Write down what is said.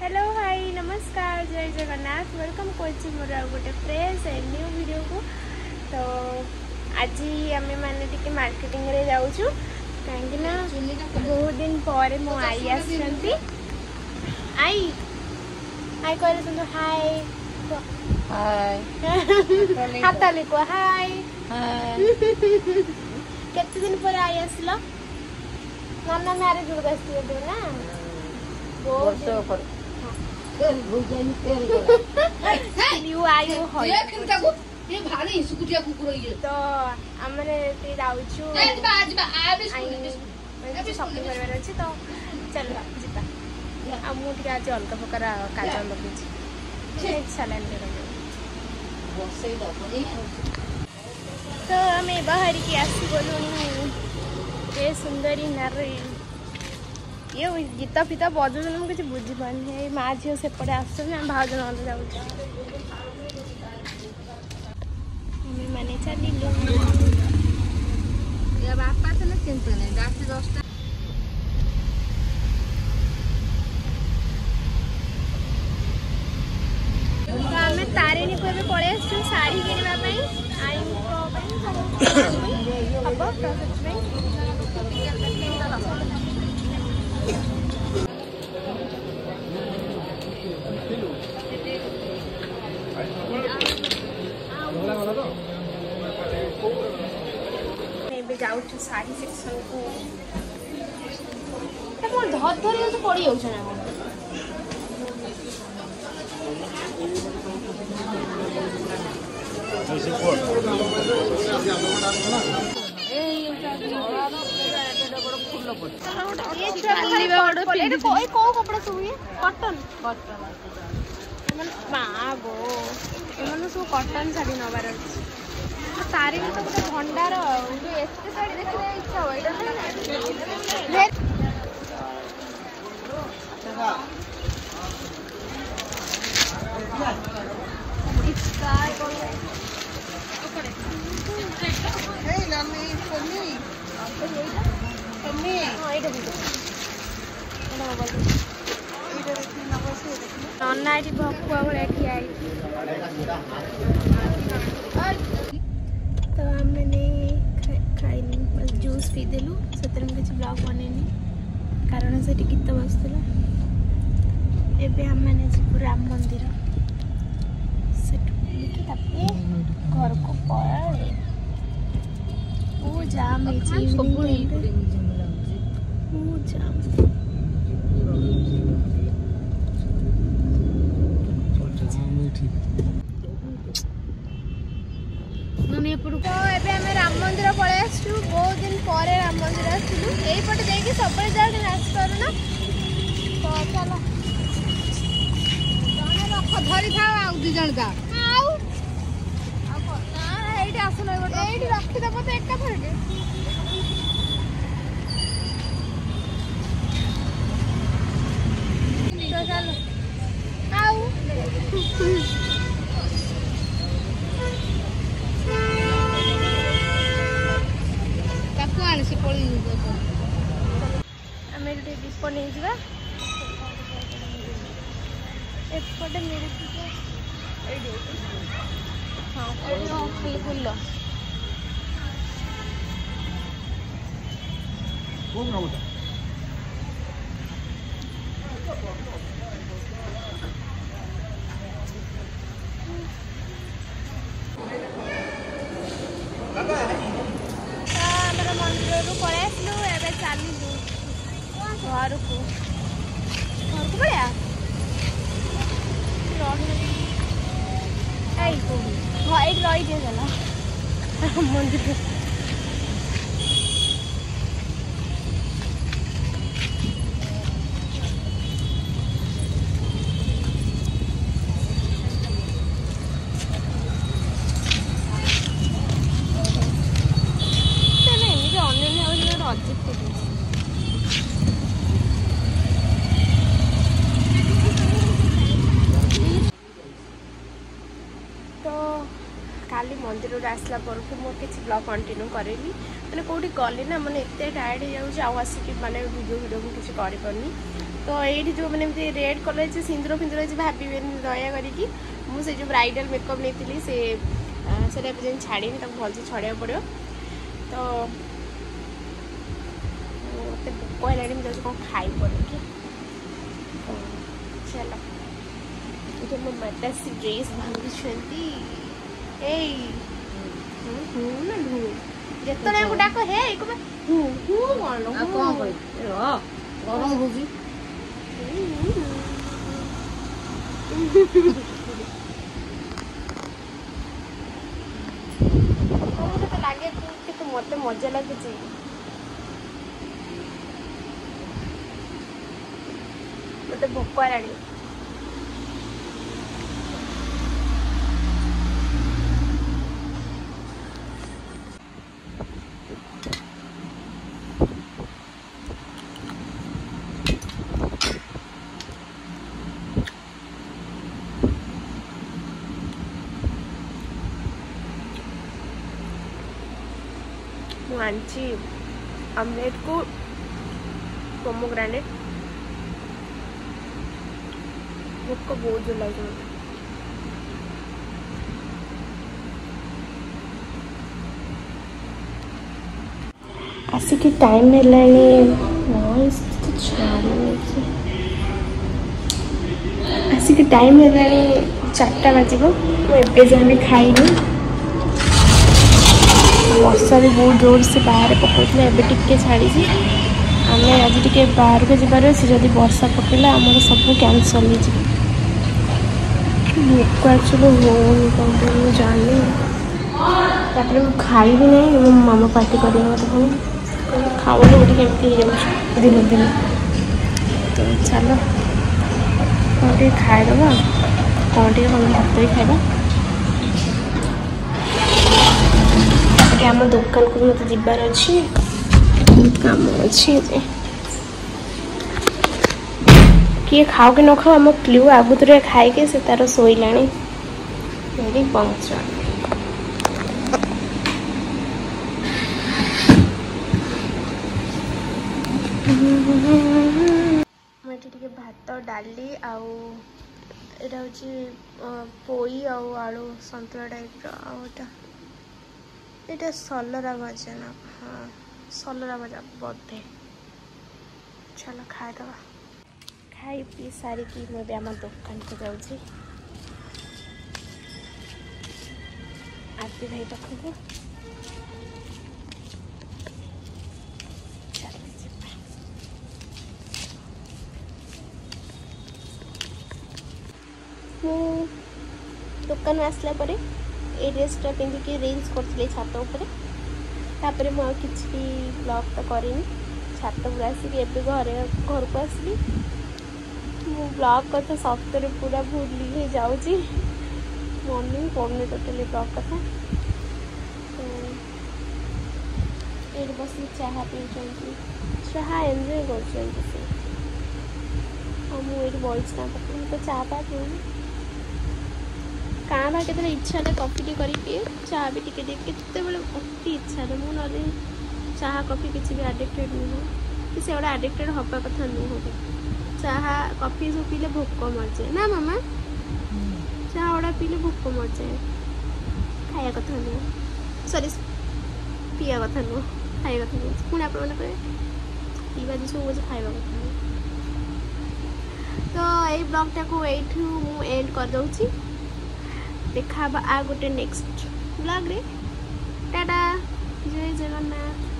Hello hi नमस्कार जय Jagannath welcome करछि मोर गोटे फ्रेश एंड न्यू वीडियो को। तो आज आम मैंने टिके मार्केटिंग रे जाऊछु कहीं ना बहुत दिन पर मो आई आसछंती। आई हाय करे सुन हाय हाय हाथ लिखो हाय केते दिन पर आई आसलो नाना मैरिज हो गई ना बहुत न्यू आयु होय ये भारी सुकुटिया कुकुर ये तो हमरे ते जाउछु शॉपिंग करबार अछि तो चल जिता आ मु टिका आज अलग प्रकार काजल लगेछि इच्छा लागले तो हमें बाहर की आसी बोलूनी ये सुंदरी नारी ये गीता फीता बजुन मुझे बुझी पानी माँ झील से पड़े आस भाज न जाऊँ मैंने चलिलु बापा तो चिंता नहीं रात 10टा तो आम तारिणी को पड़े आसु शाढ़ी किणवाई आई जाऊँ शाढ़ी सेक्शन को धर धर पड़ जाऊँ कपड़ा सब ये कटन बाबो एम सब कटन शाढ़ी नबार अच्छे तारी तो गोटे भंडार एत शाढ़ी देखने इच्छा हो नना ये भकुआ भाया ठिया तो मैंने खाइनी बस जूस पी देलु से किसी ब्लॉग बनैनी कारण से गीत बसला एबे हम मैंने जीव राम मंदिर से घर को पड़े वो जाम तो एबे हमें राम मंदिर पड़े आसु बहुत दिन पर राम मंदिर आसलु यहीपटे जाइए सब जगह नाच करूना तो चलो रख धरी था दु जण का आसन ये रखीदेव तो एका थर के चलो से पड़ी आम दीप नहीं जा एपटे मेरे हाँ खाली फुल मंदिर पलि आसलु ए चलू घर को पड़ा रही गला मंदिर काली मंदिर आसला पर मुझे किसी ब्लॉग कंटिन्यू करें मैंने कौटी गली ना मैंने एत टायर्ड हो जाऊँ आसिक मैंने वीडियो वीडियो किसी कर तो ये जो मैंने रेड कलर सिंदूर फिंदूर अच्छे भावे दया करी मुझे जो ब्राइडल मेकअप नहीं से छाड़ी भलसे छड़ा पड़ो तो मत भोक है मुझे कौन खाई पड़े कि चलो ये मो माताश्री ड्रेस भांगी जिते डाक हे ଗରମ ହଉଛି लगे कि मत मजा लगे मत भोक है आंची ऑमलेट को पोमोग्रेनेट भोक बहुत जोर लगे आसिक टाइम आसिक टाइम 4टा बाजिबो मुझे जाने खाइनी वर्षा भी बहुत जोर से बाहर पकाउला एवं टिके छाड़ी आम आज टे बाहर को जबार अच्छे जदि वर्षा पकेला आम सब कैंसल भोक एक्चुअली होनी कौन जानी तापर मुझे खाई भी नहीं मो मामा पार्टी कर खाऊनी मुझे केमती दिन दिन तो चलो कौन टे खाईदे कौन टे भात भी खाइबा आम दुकान को मत जबार अच्छी कम अच्छे किए खाओ कि न खाओ आम क्ल्यू आगुतरे खाई से तार शोला पहुँच मुझे भात डाली आटा हूँ पोई आलू सतुला टाइप आटा ये सलरा भजा ना हाँ सलरा भजा बोधे चलो खाईदे खाई पी सारिकी मुझे आम दुकान को जाऊँगी आरती भाई पाखक दुकान आसला परे ए ड्रेसटा पिंधिकी रील्स करते छात उपर मुझे ब्लॉग तो करें छात पर आसिक घर घर को आसली मो ब्लॉग कथा सप्तरे पूरा भूली ही जाऊँगी मन भी पड़े टोटली ब्लॉग कथा ये बस चाह पी चाह एंजॉय कर बॉल्स ना तो चाह पा पीऊँ काँ के इच्छा है कॉफी टी कर पीए चाह भी टिके केत अति इच्छा है मुझे चाह कॉफी किसी भी आडिक्टेड नुह कि से गोटे आडिक्टेड हवा कथा नुह चाह कॉफी सब पीले भोक मर जाए ना मामा चाह गुड़ा पीले भोक मर जाए खाया कथा नुह सॉरी पीवा कथा नुह खाया कथा नुह पुणी आप पीवा जिस खाଇବା कथा नुह तो यही ब्लॉगटा को यू मुझे एंड कर दूँगी देखा आ गोटे नेक्स्ट ब्लॉग रे टाटा जय जगन्नाथ।